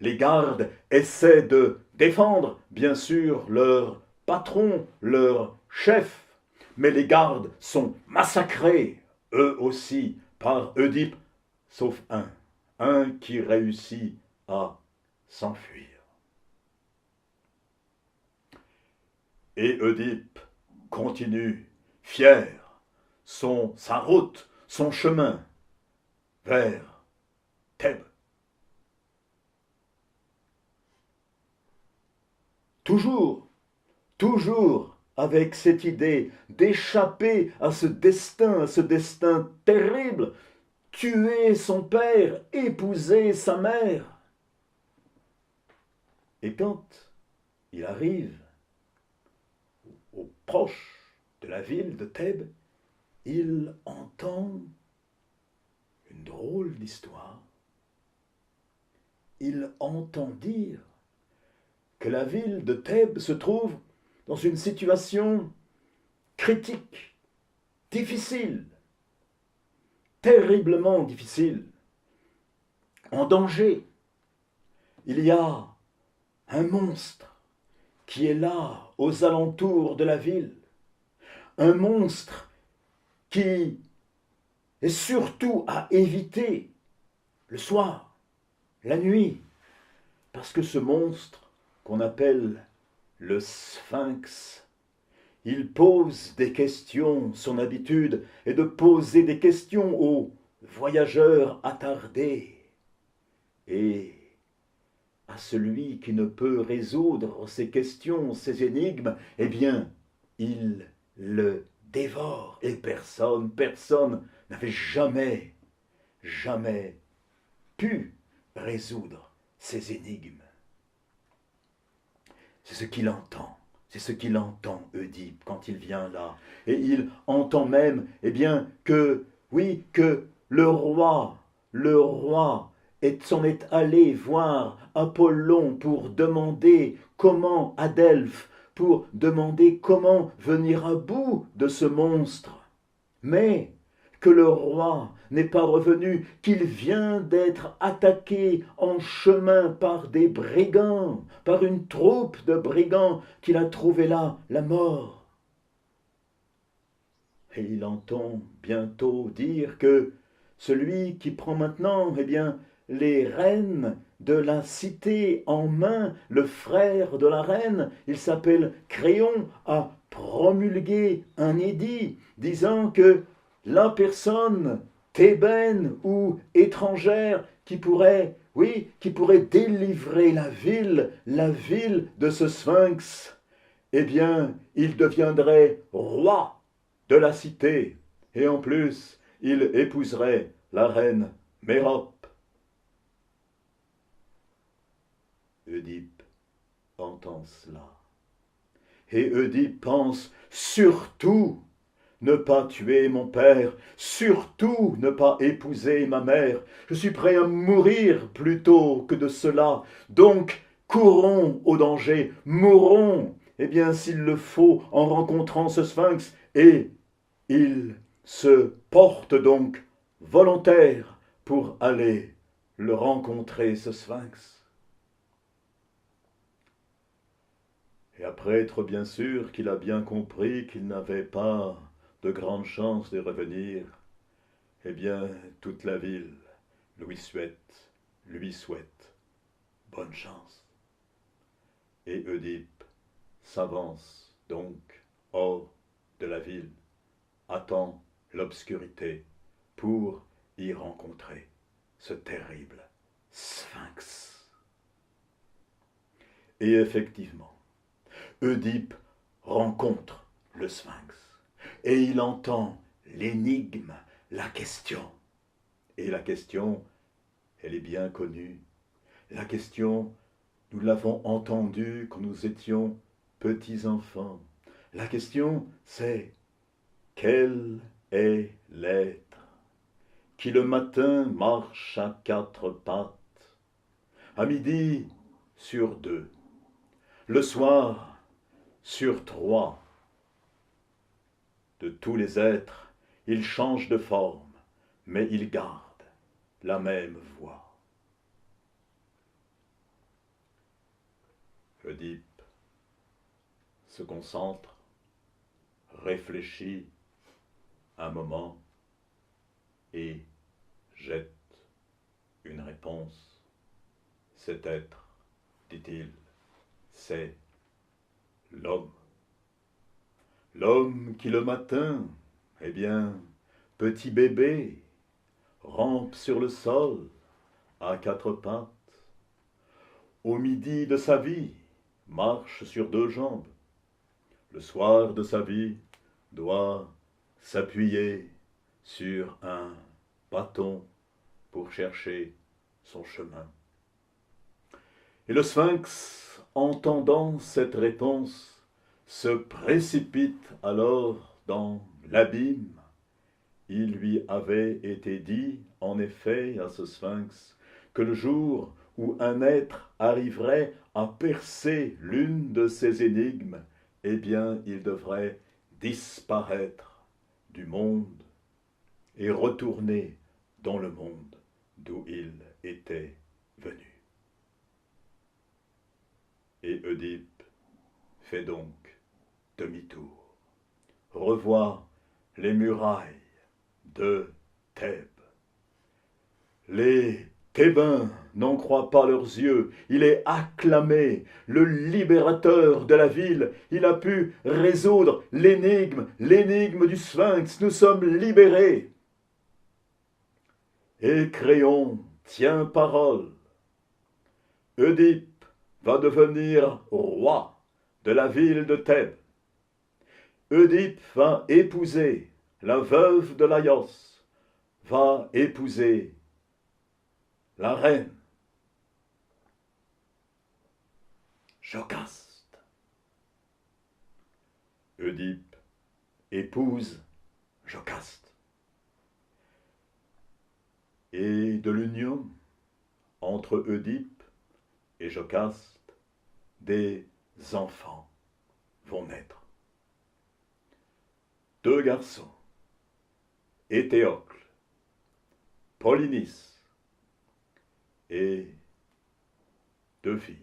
Les gardes essaient de défendre, bien sûr, leur patron, leur chef, mais les gardes sont massacrés, eux aussi, par Oedipe, sauf un qui réussit à s'enfuir. Et Oedipe continue, fier, sa route, son chemin vers Thèbes. Toujours, toujours avec cette idée d'échapper à ce destin terrible, tuer son père, épouser sa mère. Et quand il arrive au proche de la ville de Thèbes, il entend une drôle d'histoire. Il entend dire que la ville de Thèbes se trouve dans une situation critique, difficile, terriblement difficile, en danger. Il y a un monstre qui est là, aux alentours de la ville. Un monstre qui est surtout à éviter le soir, la nuit, parce que ce monstre qu'on appelle le Sphinx, il pose des questions. Son habitude est de poser des questions aux voyageurs attardés. Et à celui qui ne peut résoudre ces questions, ces énigmes, eh bien, il le dévore. Et personne n'avait jamais pu résoudre ces énigmes. C'est ce qu'il entend. C'est ce qu'il entend, Oedipe, quand il vient là. Et il entend même, eh bien, que, oui, que le roi s'en est allé voir Apollon pour demander comment, à Delphes, pour demander comment venir à bout de ce monstre. Mais que le roi n'est pas revenu, qu'il vient d'être attaqué en chemin par des brigands, par une troupe de brigands, qu'il a trouvé là la mort. Et il entend bientôt dire que celui qui prend maintenant, eh bien, les rênes de la cité en main, le frère de la reine, il s'appelle Créon, a promulgué un édit disant que la personne thébaine ou étrangère qui pourrait, oui, qui pourrait délivrer la ville de ce sphinx, eh bien, il deviendrait roi de la cité, et en plus, il épouserait la reine Mérope. Oedipe entend cela. Et Oedipe pense surtout ne pas tuer mon père, surtout ne pas épouser ma mère. Je suis prêt à mourir plutôt que de cela. Donc, courons au danger, mourons, eh bien, s'il le faut, en rencontrant ce sphinx. Et il se porte donc volontaire pour aller le rencontrer, ce sphinx. Et après être bien sûr qu'il a bien compris qu'il n'avait pas de grandes chances de revenir, eh bien, toute la ville lui souhaite bonne chance. Et Oedipe s'avance donc hors de la ville, attend l'obscurité pour y rencontrer ce terrible sphinx. Et effectivement, Oedipe rencontre le sphinx et il entend l'énigme, la question. Et la question, elle est bien connue. La question, nous l'avons entendue quand nous étions petits enfants. La question, c'est quel est l'être qui le matin marche à quatre pattes, à midi sur deux, le soir sur trois? De tous les êtres, il change de forme, mais il garde la même voix. Oedipe se concentre, réfléchit un moment et jette une réponse. Cet être, dit-il, c'est l'homme. L'homme qui le matin, eh bien, petit bébé, rampe sur le sol à quatre pattes. Au midi de sa vie, marche sur deux jambes. Le soir de sa vie, doit s'appuyer sur un bâton pour chercher son chemin. Et le sphinx, entendant cette réponse, se précipite alors dans l'abîme. Il lui avait été dit, en effet, à ce sphinx, que le jour où un être arriverait à percer l'une de ces énigmes, eh bien, il devrait disparaître du monde et retourner dans le monde d'où il était venu. Et Oedipe fait donc demi-tour, revoit les murailles de Thèbes. Les Thébains n'en croient pas leurs yeux. Il est acclamé, le libérateur de la ville. Il a pu résoudre l'énigme du sphinx. Nous sommes libérés. Et Créon tient parole. Oedipe va devenir roi de la ville de Thèbes. Oedipe va épouser la veuve de Laios, va épouser la reine Jocaste. Oedipe épouse Jocaste. Et de l'union entre Oedipe et Jocaste, des enfants vont naître. Deux garçons, Éthéocle, Polynice, et deux filles,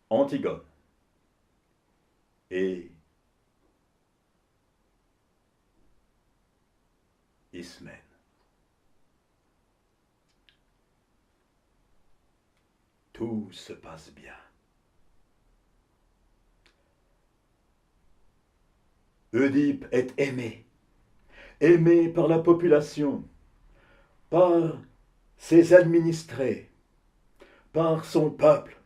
Antigone et Ismène. Tout se passe bien. Oedipe est aimé par la population, par ses administrés, par son peuple.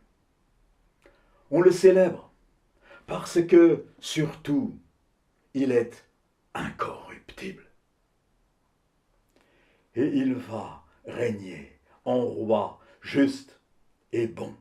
On le célèbre parce que, surtout, il est incorruptible. Et il va régner en roi juste et bon.